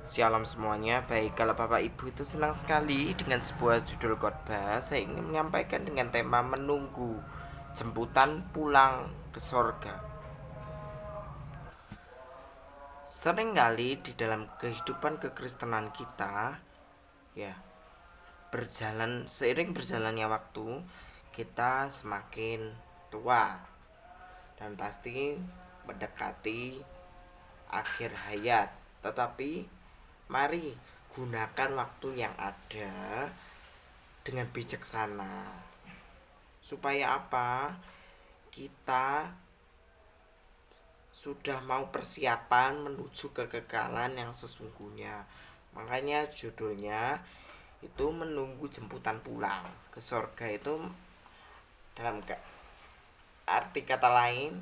Shalom semuanya. Baik, kalau Bapak Ibu itu senang sekali dengan sebuah judul khotbah, saya ingin menyampaikan dengan tema menunggu jemputan pulang ke sorga. Seringkali di dalam kehidupan kekristenan kita, ya, seiring berjalannya waktu, kita semakin tua dan pasti mendekati akhir hayat. Tetapi mari gunakan waktu yang ada dengan bijaksana. Supaya apa? Kita sudah mau persiapan menuju kekekalan yang sesungguhnya. Makanya judulnya itu menunggu jemputan pulang ke sorga. Itu dalam arti kata lain,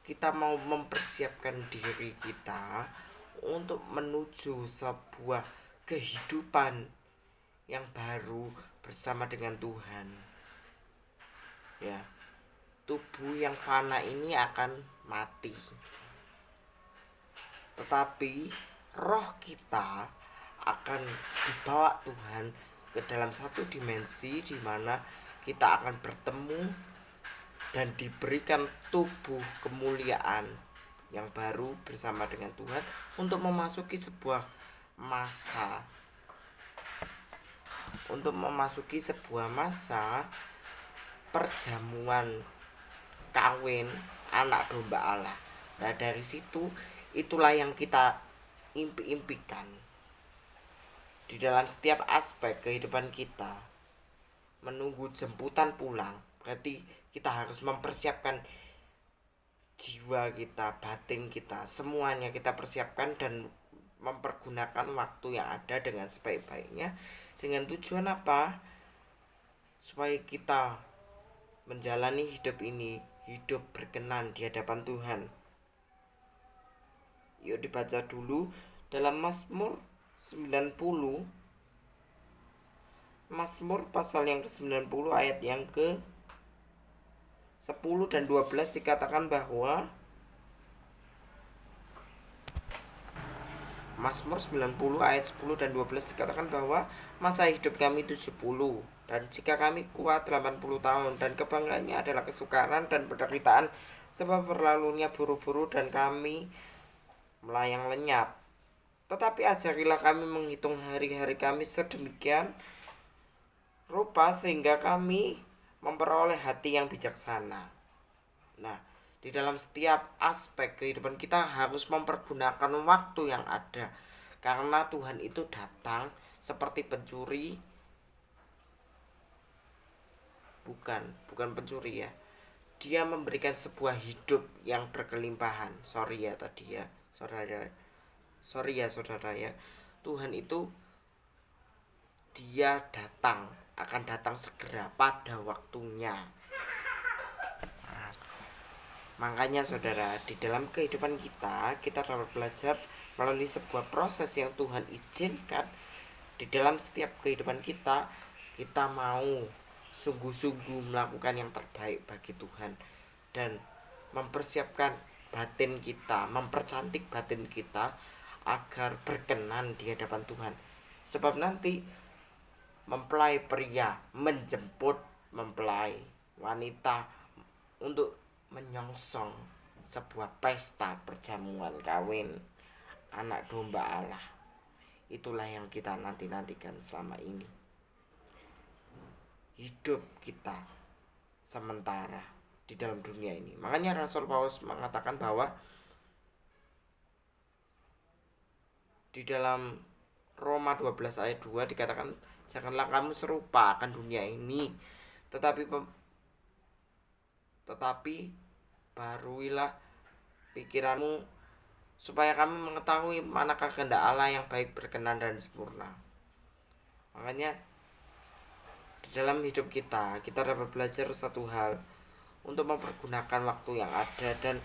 kita mau mempersiapkan diri kita untuk menuju sebuah kehidupan yang baru bersama dengan Tuhan. Ya, tubuh yang fana ini akan mati, tetapi roh kita akan dibawa Tuhan ke dalam satu dimensi di mana kita akan bertemu dan diberikan tubuh kemuliaan yang baru bersama dengan Tuhan untuk memasuki sebuah masa perjamuan kawin anak domba Allah. Nah, dari situ itulah yang kita impikan di dalam setiap aspek kehidupan kita. Menunggu jemputan pulang berarti kita harus mempersiapkan jiwa kita, batin kita, semuanya kita persiapkan dan mempergunakan waktu yang ada dengan sebaik-baiknya. Dengan tujuan apa? Supaya kita menjalani hidup ini, hidup berkenan di hadapan Tuhan. Yuk dibaca dulu dalam Mazmur 90, Mazmur pasal yang ke-90 ayat yang ke-10 dan 12 dikatakan bahwa Mazmur 90 ayat 10 dan 12 dikatakan bahwa masa hidup kami 70 dan jika kami kuat 80 tahun dan kebanggaannya adalah kesukaran dan penderitaan sebab berlalunya buru-buru dan kami melayang lenyap. Tetapi ajarilah kami menghitung hari-hari kami sedemikian rupa sehingga kami memperoleh hati yang bijaksana. Nah, di dalam setiap aspek kehidupan kita harus mempergunakan waktu yang ada, karena Tuhan itu datang seperti pencuri. Bukan pencuri ya. Dia memberikan sebuah hidup yang berkelimpahan. Sorry ya saudara ya. Tuhan itu dia akan datang segera pada waktunya. Makanya saudara, di dalam kehidupan kita dapat belajar melalui sebuah proses yang Tuhan izinkan di dalam setiap kehidupan kita. Kita mau sungguh-sungguh melakukan yang terbaik bagi Tuhan dan mempersiapkan batin kita, mempercantik batin kita agar berkenan di hadapan Tuhan. Sebab nanti mempelai pria menjemput mempelai wanita untuk menyongsong sebuah pesta perjamuan kawin anak domba Allah. Itulah yang kita nantikan selama ini. Hidup kita sementara di dalam dunia ini. Makanya Rasul Paulus mengatakan bahwa di dalam Roma 12 ayat 2 dikatakan, janganlah kamu serupa akan dunia ini, tetapi baruilah pikiranmu supaya kamu mengetahui manakah kehendak Allah yang baik, berkenan dan sempurna. Makanya di dalam hidup kita dapat belajar satu hal, untuk mempergunakan waktu yang ada dan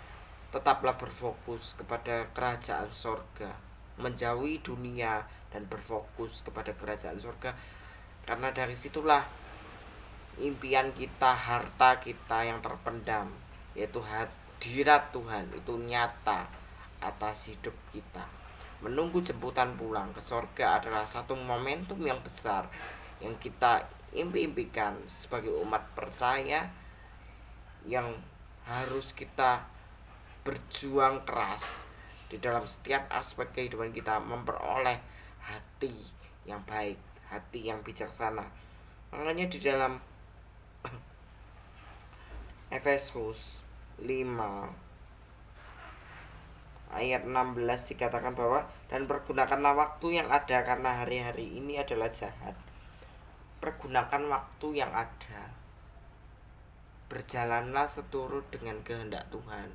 tetaplah berfokus kepada kerajaan sorga, menjauhi dunia dan berfokus kepada kerajaan sorga, karena dari situlah impian kita, harta kita yang terpendam, yaitu hadirat Tuhan itu nyata atas hidup kita. menunggu jemputan pulang ke sorga adalah satu momentum yang besar yang kita impikan sebagai umat percaya, yang harus kita berjuang keras di dalam setiap aspek kehidupan kita memperoleh hati yang baik, hati yang bijaksana. Makanya di dalam Efesus 5 ayat 16 dikatakan bahwa dan pergunakanlah waktu yang ada karena hari-hari ini adalah jahat. Pergunakan waktu yang ada. Berjalanlah seturut dengan kehendak Tuhan,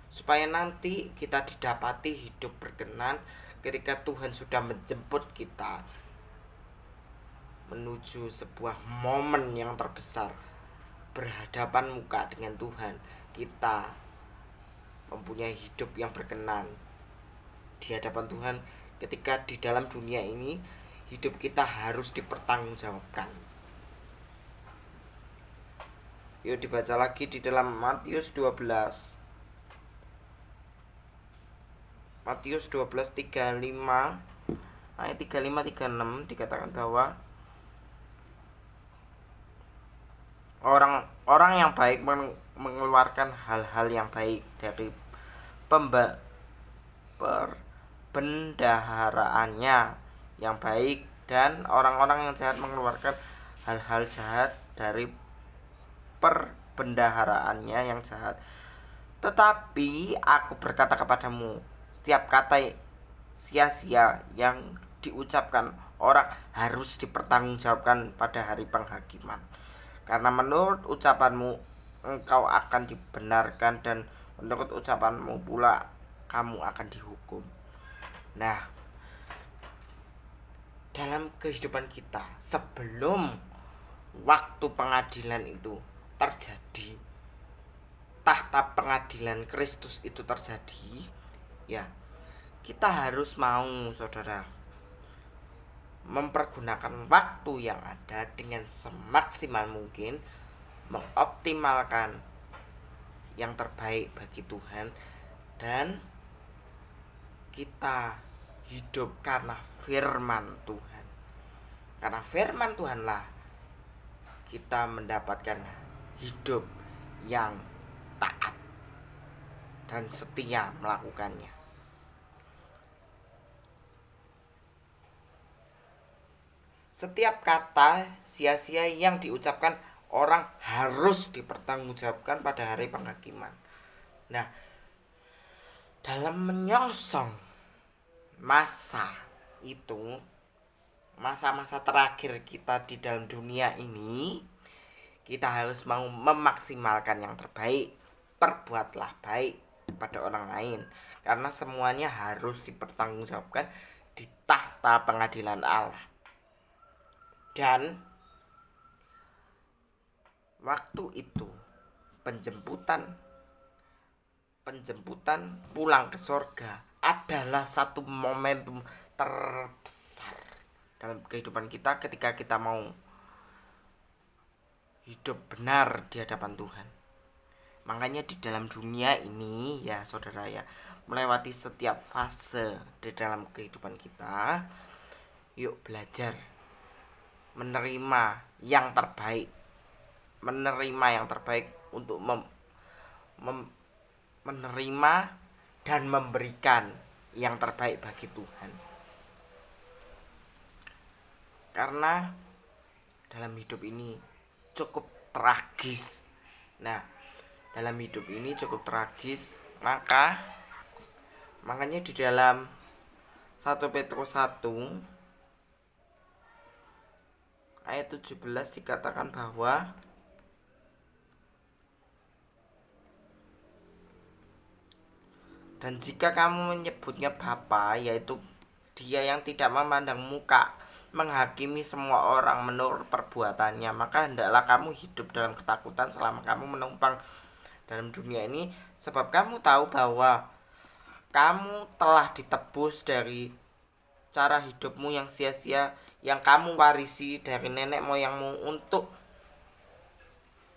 supaya nanti kita didapati hidup berkenan ketika Tuhan sudah menjemput kita menuju sebuah momen yang terbesar, berhadapan muka dengan Tuhan. Kita mempunyai hidup yang berkenan di hadapan Tuhan ketika di dalam dunia ini hidup kita harus dipertanggungjawabkan. Yuk dibaca lagi di dalam Matius 12. Matius 12:35 ayat 35-36 dikatakan bahwa orang yang baik mengeluarkan hal-hal yang baik dari perbendaharaannya yang baik, dan orang-orang yang jahat mengeluarkan hal-hal jahat dari perbendaharaannya yang jahat. Tetapi aku berkata kepadamu, setiap kata sia-sia yang diucapkan orang harus dipertanggungjawabkan pada hari penghakiman. Karena menurut ucapanmu engkau akan dibenarkan, dan menurut ucapanmu pula kamu akan dihukum. Nah, dalam kehidupan kita sebelum waktu pengadilan itu terjadi, tahta pengadilan Kristus itu terjadi, ya kita harus mau, saudara, mempergunakan waktu yang ada dengan semaksimal mungkin, mengoptimalkan yang terbaik bagi Tuhan, dan kita hidup karena firman Tuhan. Karena firman Tuhanlah kita mendapatkan hidup yang taat dan setia melakukannya. Setiap kata sia-sia yang diucapkan orang harus dipertanggungjawabkan pada hari penghakiman. Nah, dalam menyongsong masa itu, masa-masa terakhir kita di dalam dunia ini, kita harus mau memaksimalkan yang terbaik. Perbuatlah baik kepada orang lain, karena semuanya harus dipertanggungjawabkan di tahta pengadilan Allah. Dan waktu itu penjemputan pulang ke sorga adalah satu momentum terbesar dalam kehidupan kita ketika kita mau hidup benar di hadapan Tuhan. Makanya di dalam dunia ini, ya saudara, ya, melewati setiap fase di dalam kehidupan kita, yuk belajar menerima yang terbaik, untuk menerima dan memberikan yang terbaik bagi Tuhan. Karena dalam hidup ini cukup tragis. Nah, dalam hidup ini cukup tragis, makanya di dalam 1 Petrus 1 ayat 17 dikatakan bahwa dan jika kamu menyebutnya Bapa, yaitu Dia yang tidak memandang muka, menghakimi semua orang menurut perbuatannya, maka hendaklah kamu hidup dalam ketakutan selama kamu menumpang dalam dunia ini, sebab kamu tahu bahwa kamu telah ditebus dari cara hidupmu yang sia-sia yang kamu warisi dari nenek moyangmu. Untuk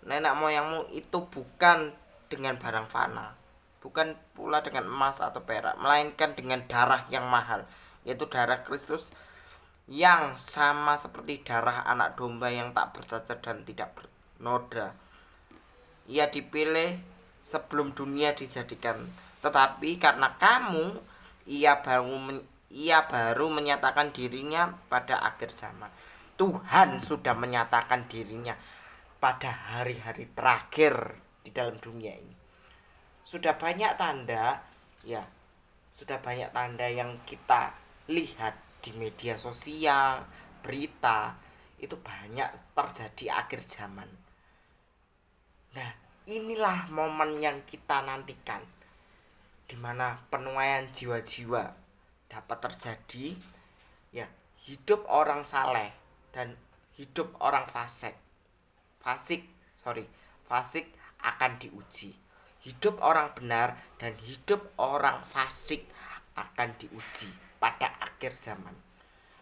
nenek moyangmu itu bukan dengan barang fana, bukan pula dengan emas atau perak, melainkan dengan darah yang mahal, yaitu darah Kristus, yang sama seperti darah anak domba yang tak bercacat dan tidak bernoda. Ia dipilih sebelum dunia dijadikan, tetapi karena kamu, ia baru menyatakan dirinya pada akhir zaman. Tuhan sudah menyatakan dirinya pada hari-hari terakhir di dalam dunia ini. Sudah banyak tanda, ya, sudah banyak tanda yang kita lihat di media sosial, berita, itu banyak terjadi akhir zaman. Nah, inilah momen yang kita nantikan, di mana penuaian jiwa-jiwa dapat terjadi, ya, hidup orang saleh dan hidup orang fasik akan diuji. Hidup orang benar dan hidup orang fasik akan diuji pada akhir zaman.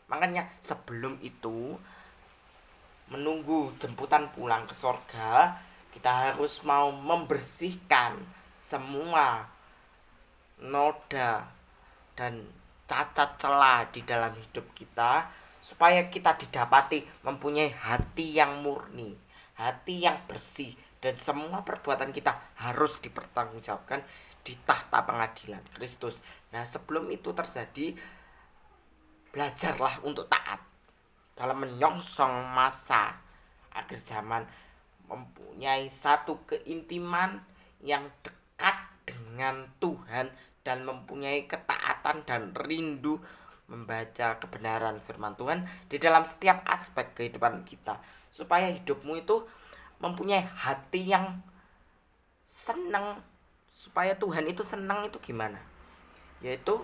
Makanya sebelum itu, menunggu jemputan pulang ke sorga, kita harus mau membersihkan semua noda dan cacat celah di dalam hidup kita, supaya kita didapati mempunyai hati yang murni, hati yang bersih, dan semua perbuatan kita harus dipertanggungjawabkan di tahta pengadilan Kristus. Nah, sebelum itu terjadi, belajarlah untuk taat dalam menyongsong masa akhir zaman, mempunyai satu keintiman yang dekat dengan Tuhan, dan mempunyai ketaatan dan rindu membaca kebenaran firman Tuhan di dalam setiap aspek kehidupan kita, supaya hidupmu itu mempunyai hati yang senang. Supaya Tuhan itu senang itu gimana? Yaitu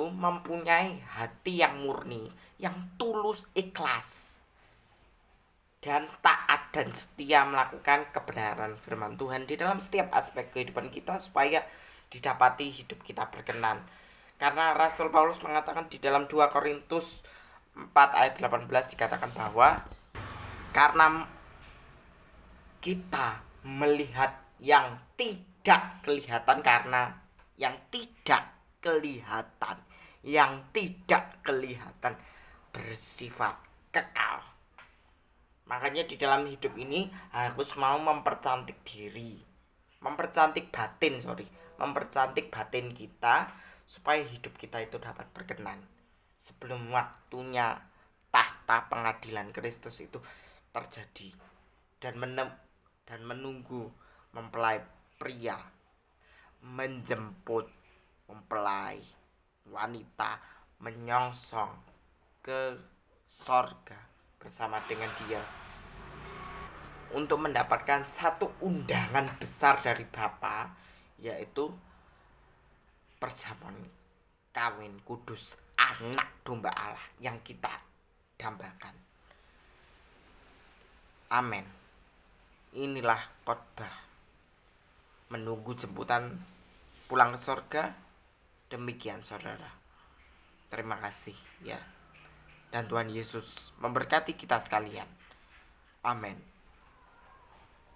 mempunyai hati yang murni, yang tulus, ikhlas, dan taat dan setia melakukan kebenaran firman Tuhan di dalam setiap aspek kehidupan kita, supaya didapati hidup kita berkenan. Karena Rasul Paulus mengatakan di dalam 2 Korintus 4 ayat 18 dikatakan bahwa karena kita melihat yang tidak kelihatan, karena yang tidak kelihatan bersifat kekal. Makanya di dalam hidup ini harus mau mempercantik batin kita, supaya hidup kita itu dapat berkenan sebelum waktunya tahta pengadilan Kristus itu terjadi, dan menunggu mempelai pria menjemput mempelai wanita menyongsong ke sorga bersama dengan dia, untuk mendapatkan satu undangan besar dari Bapa, yaitu perjamuan kawin kudus anak domba Allah yang kita dambakan. Amin. Inilah khotbah menunggu jemputan pulang ke sorga. Demikian saudara. Terima kasih ya. Dan Tuhan Yesus memberkati kita sekalian. Amin.